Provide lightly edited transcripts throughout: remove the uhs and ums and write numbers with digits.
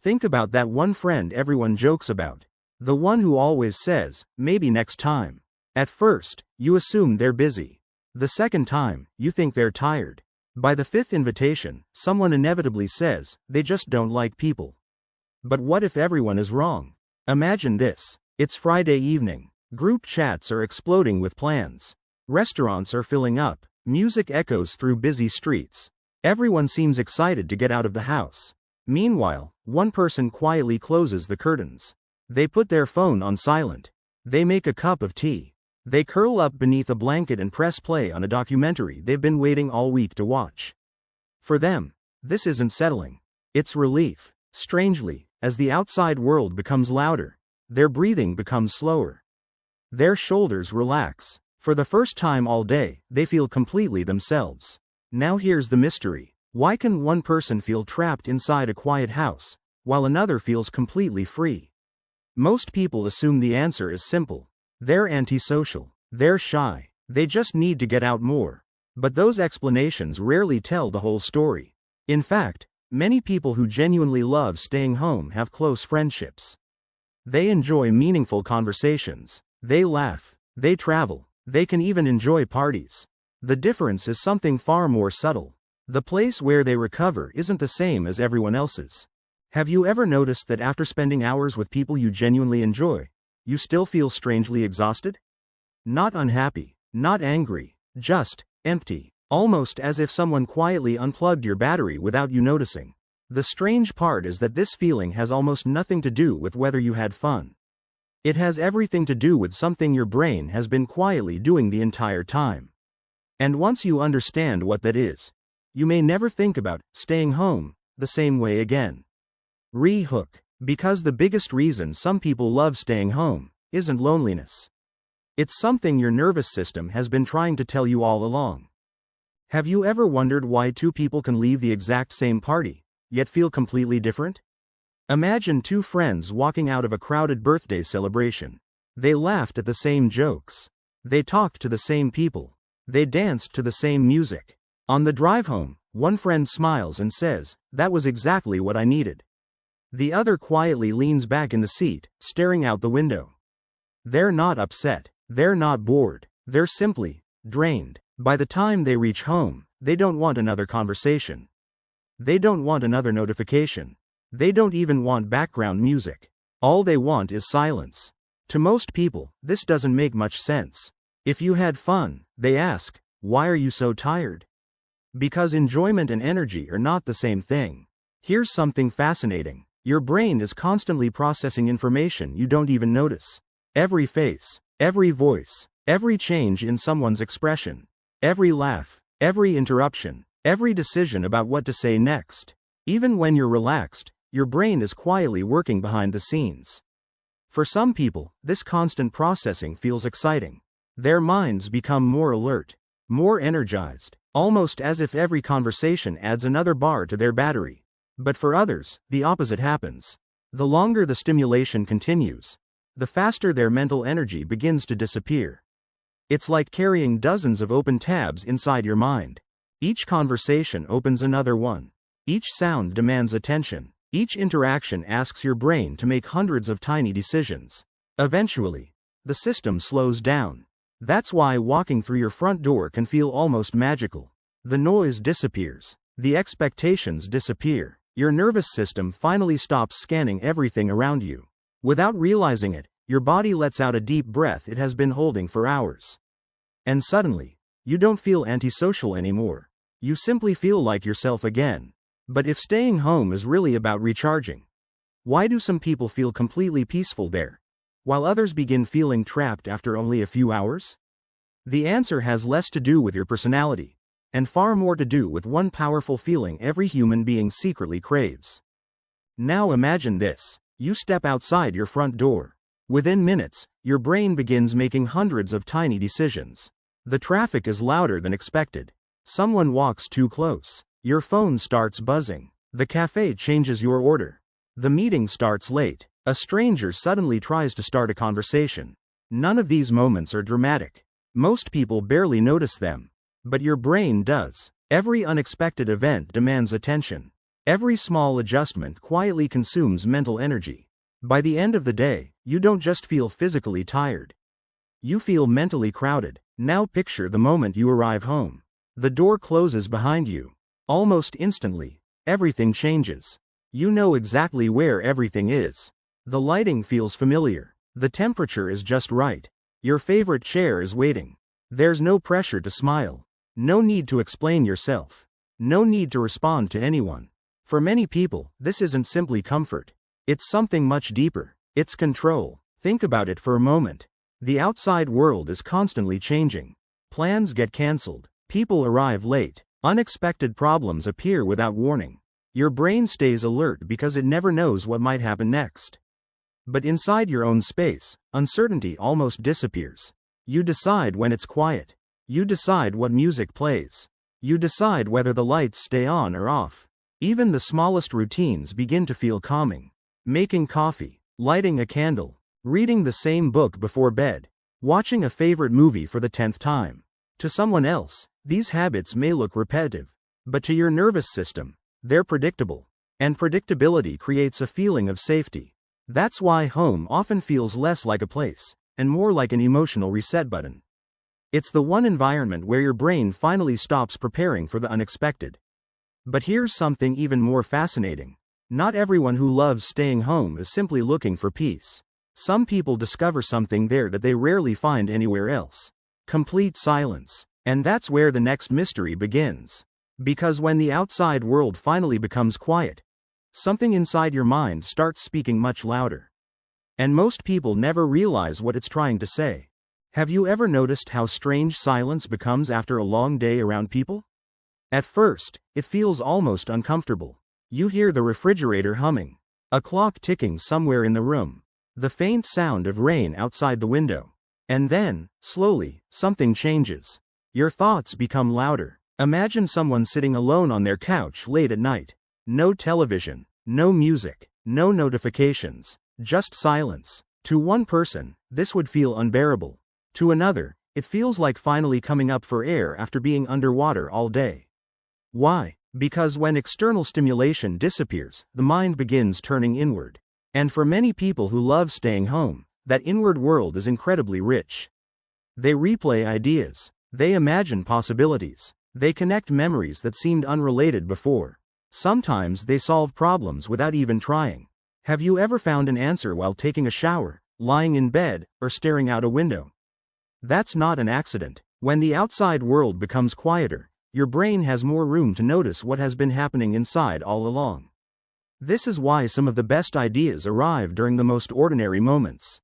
Think about that one friend everyone jokes about. The one who always says, maybe next time. At first, you assume they're busy. The second time, you think they're tired. By the fifth invitation, someone inevitably says, they just don't like people. But what if everyone is wrong? Imagine this. It's Friday evening. Group chats are exploding with plans. Restaurants are filling up. Music echoes through busy streets. Everyone seems excited to get out of the house. Meanwhile, one person quietly closes the curtains. They put their phone on silent. They make a cup of tea. They curl up beneath a blanket and press play on a documentary they've been waiting all week to watch. For them, this isn't settling. It's relief. Strangely, as the outside world becomes louder, their breathing becomes slower. Their shoulders relax. For the first time all day, they feel completely themselves. Now here's the mystery. Why can one person feel trapped inside a quiet house, while another feels completely free? Most people assume the answer is simple. They're antisocial. They're shy. They just need to get out more. But those explanations rarely tell the whole story. In fact, many people who genuinely love staying home have close friendships. They enjoy meaningful conversations. They laugh. They travel. They can even enjoy parties. The difference is something far more subtle. The place where they recover isn't the same as everyone else's. Have you ever noticed that after spending hours with people you genuinely enjoy, you still feel strangely exhausted? Not unhappy, not angry, just empty, almost as if someone quietly unplugged your battery without you noticing. The strange part is that this feeling has almost nothing to do with whether you had fun. It has everything to do with something your brain has been quietly doing the entire time. And once you understand what that is, you may never think about staying home the same way again. Re-hook. Because the biggest reason some people love staying home isn't loneliness. It's something your nervous system has been trying to tell you all along. Have you ever wondered why two people can leave the exact same party, yet feel completely different? Imagine two friends walking out of a crowded birthday celebration. They laughed at the same jokes. They talked to the same people. They danced to the same music. On the drive home, one friend smiles and says, "That was exactly what I needed." The other quietly leans back in the seat, staring out the window. They're not upset. They're not bored. They're simply drained. By the time they reach home, they don't want another conversation. They don't want another notification. They don't even want background music. All they want is silence. To most people, this doesn't make much sense. If you had fun, they ask, why are you so tired? Because enjoyment and energy are not the same thing. Here's something fascinating. Your brain is constantly processing information you don't even notice. Every face, every voice, every change in someone's expression, every laugh, every interruption, every decision about what to say next. Even when you're relaxed, your brain is quietly working behind the scenes. For some people, this constant processing feels exciting. Their minds become more alert, more energized, almost as if every conversation adds another bar to their battery. But for others, the opposite happens. The longer the stimulation continues, the faster their mental energy begins to disappear. It's like carrying dozens of open tabs inside your mind. Each conversation opens another one. Each sound demands attention. Each interaction asks your brain to make hundreds of tiny decisions. Eventually, the system slows down. That's why walking through your front door can feel almost magical. The noise disappears. The expectations disappear. Your nervous system finally stops scanning everything around you. Without realizing it, your body lets out a deep breath it has been holding for hours. And suddenly, you don't feel antisocial anymore. You simply feel like yourself again. But if staying home is really about recharging, why do some people feel completely peaceful there, while others begin feeling trapped after only a few hours? The answer has less to do with your personality, and far more to do with one powerful feeling every human being secretly craves. Now imagine this. You step outside your front door. Within minutes, your brain begins making hundreds of tiny decisions. The traffic is louder than expected. Someone walks too close. Your phone starts buzzing. The cafe changes your order. The meeting starts late. A stranger suddenly tries to start a conversation. None of these moments are dramatic. Most people barely notice them. But your brain does. Every unexpected event demands attention. Every small adjustment quietly consumes mental energy. By the end of the day, you don't just feel physically tired. You feel mentally crowded. Now picture the moment you arrive home. The door closes behind you. Almost instantly, everything changes. You know exactly where everything is. The lighting feels familiar. The temperature is just right. Your favorite chair is waiting. There's no pressure to smile. No need to explain yourself. No need to respond to anyone. For many people, this isn't simply comfort. It's something much deeper. It's control. Think about it for a moment. The outside world is constantly changing. Plans get cancelled. People arrive late. Unexpected problems appear without warning. Your brain stays alert because it never knows what might happen next. But inside your own space, uncertainty almost disappears. You decide when it's quiet. You decide what music plays. You decide whether the lights stay on or off. Even the smallest routines begin to feel calming. Making coffee, lighting a candle, reading the same book before bed, watching a favorite movie for the 10th time. To someone else, these habits may look repetitive, but to your nervous system, they're predictable. And predictability creates a feeling of safety. That's why home often feels less like a place, and more like an emotional reset button. It's the one environment where your brain finally stops preparing for the unexpected. But here's something even more fascinating. Not everyone who loves staying home is simply looking for peace. Some people discover something there that they rarely find anywhere else. Complete silence. And that's where the next mystery begins. Because when the outside world finally becomes quiet, something inside your mind starts speaking much louder. And most people never realize what it's trying to say. Have you ever noticed how strange silence becomes after a long day around people? At first, it feels almost uncomfortable. You hear the refrigerator humming, a clock ticking somewhere in the room, the faint sound of rain outside the window. And then, slowly, something changes. Your thoughts become louder. Imagine someone sitting alone on their couch late at night. No television, no music, no notifications, just silence. To one person, this would feel unbearable. To another, it feels like finally coming up for air after being underwater all day. Why? Because when external stimulation disappears, the mind begins turning inward. And for many people who love staying home, that inward world is incredibly rich. They replay ideas. They imagine possibilities. They connect memories that seemed unrelated before. Sometimes they solve problems without even trying. Have you ever found an answer while taking a shower, lying in bed, or staring out a window? That's not an accident. When the outside world becomes quieter, your brain has more room to notice what has been happening inside all along. This is why some of the best ideas arrive during the most ordinary moments.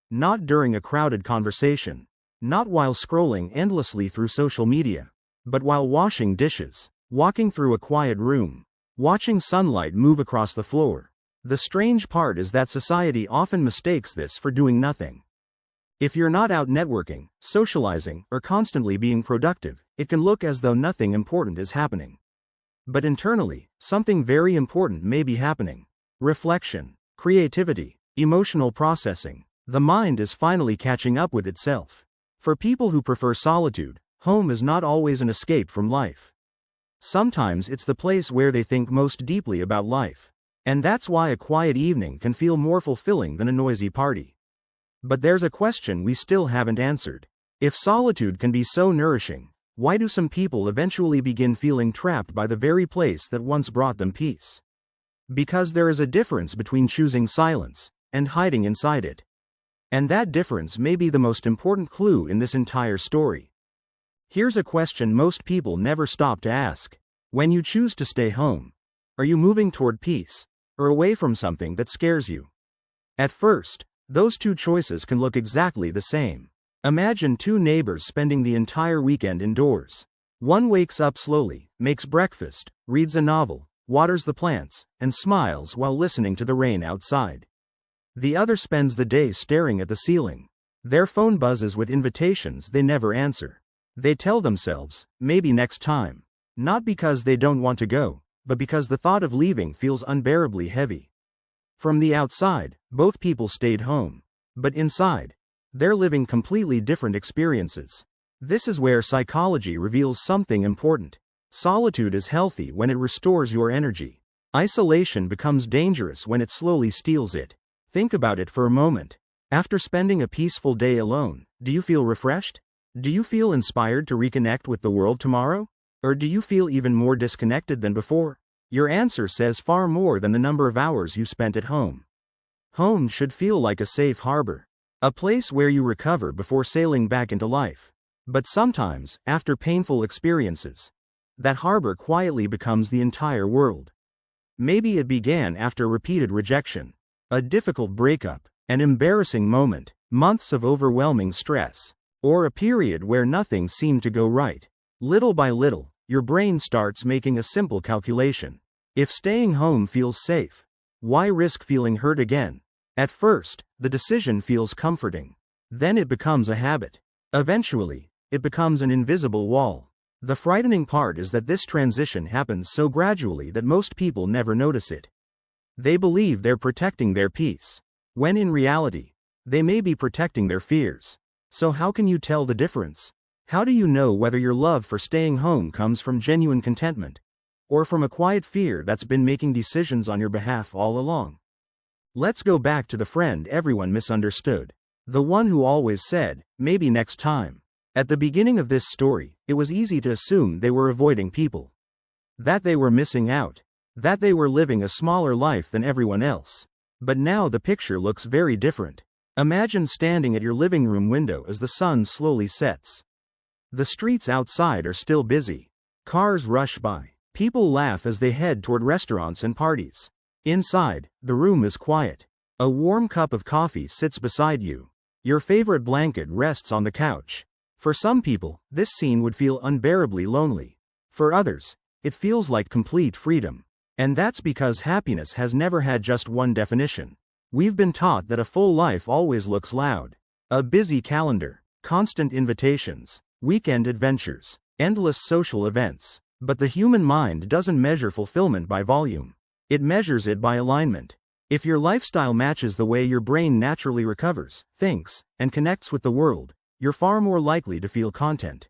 Not during a crowded conversation. Not while scrolling endlessly through social media. But while washing dishes, walking through a quiet room, watching sunlight move across the floor. The strange part is that society often mistakes this for doing nothing. If you're not out networking, socializing, or constantly being productive, it can look as though nothing important is happening. But internally, something very important may be happening. Reflection, creativity, emotional processing. The mind is finally catching up with itself. For people who prefer solitude, home is not always an escape from life. Sometimes it's the place where they think most deeply about life. And that's why a quiet evening can feel more fulfilling than a noisy party. But there's a question we still haven't answered. If solitude can be so nourishing, why do some people eventually begin feeling trapped by the very place that once brought them peace? Because there is a difference between choosing silence and hiding inside it. And that difference may be the most important clue in this entire story. Here's a question most people never stop to ask. When you choose to stay home, are you moving toward peace, or away from something that scares you? At first, those two choices can look exactly the same. Imagine two neighbors spending the entire weekend indoors. One wakes up slowly, makes breakfast, reads a novel, waters the plants, and smiles while listening to the rain outside. The other spends the day staring at the ceiling. Their phone buzzes with invitations they never answer. They tell themselves, maybe next time. Not because they don't want to go, but because the thought of leaving feels unbearably heavy. From the outside, both people stayed home. But inside, they're living completely different experiences. This is where psychology reveals something important. Solitude is healthy when it restores your energy. Isolation becomes dangerous when it slowly steals it. Think about it for a moment. After spending a peaceful day alone, do you feel refreshed? Do you feel inspired to reconnect with the world tomorrow? Or do you feel even more disconnected than before? Your answer says far more than the number of hours you spent at home. Home should feel like a safe harbor, a place where you recover before sailing back into life. But sometimes, after painful experiences, that harbor quietly becomes the entire world. Maybe it began after repeated rejection, a difficult breakup, an embarrassing moment, months of overwhelming stress, or a period where nothing seemed to go right. Little by little, your brain starts making a simple calculation. If staying home feels safe, why risk feeling hurt again? At first, the decision feels comforting. Then it becomes a habit. Eventually, it becomes an invisible wall. The frightening part is that this transition happens so gradually that most people never notice it. They believe they're protecting their peace, when in reality, they may be protecting their fears. So how can you tell the difference? How do you know whether your love for staying home comes from genuine contentment, or from a quiet fear that's been making decisions on your behalf all along? Let's go back to the friend everyone misunderstood. The one who always said, maybe next time. At the beginning of this story, it was easy to assume they were avoiding people. That they were missing out. That they were living a smaller life than everyone else. But now the picture looks very different. Imagine standing at your living room window as the sun slowly sets. The streets outside are still busy. Cars rush by. People laugh as they head toward restaurants and parties. Inside, the room is quiet. A warm cup of coffee sits beside you. Your favorite blanket rests on the couch. For some people, this scene would feel unbearably lonely. For others, it feels like complete freedom. And that's because happiness has never had just one definition. We've been taught that a full life always looks loud. A busy calendar, constant invitations, weekend adventures, endless social events. But the human mind doesn't measure fulfillment by volume. It measures it by alignment. If your lifestyle matches the way your brain naturally recovers, thinks, and connects with the world, you're far more likely to feel content.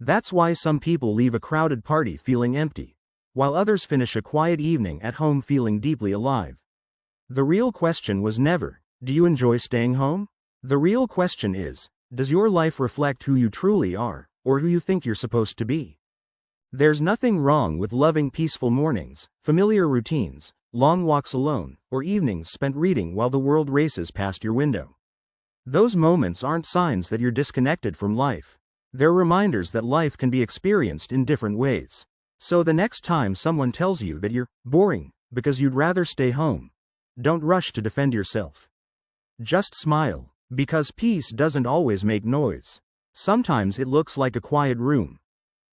That's why some people leave a crowded party feeling empty, while others finish a quiet evening at home feeling deeply alive. The real question was never, do you enjoy staying home? The real question is, does your life reflect who you truly are, or who you think you're supposed to be? There's nothing wrong with loving peaceful mornings, familiar routines, long walks alone, or evenings spent reading while the world races past your window. Those moments aren't signs that you're disconnected from life. They're reminders that life can be experienced in different ways. So the next time someone tells you that you're boring because you'd rather stay home, don't rush to defend yourself. Just smile, because peace doesn't always make noise. Sometimes it looks like a quiet room,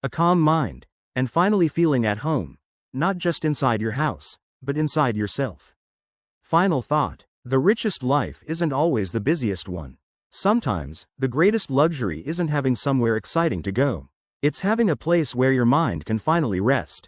a calm mind, and finally feeling at home, not just inside your house, but inside yourself. Final thought. The richest life isn't always the busiest one. Sometimes, the greatest luxury isn't having somewhere exciting to go. It's having a place where your mind can finally rest.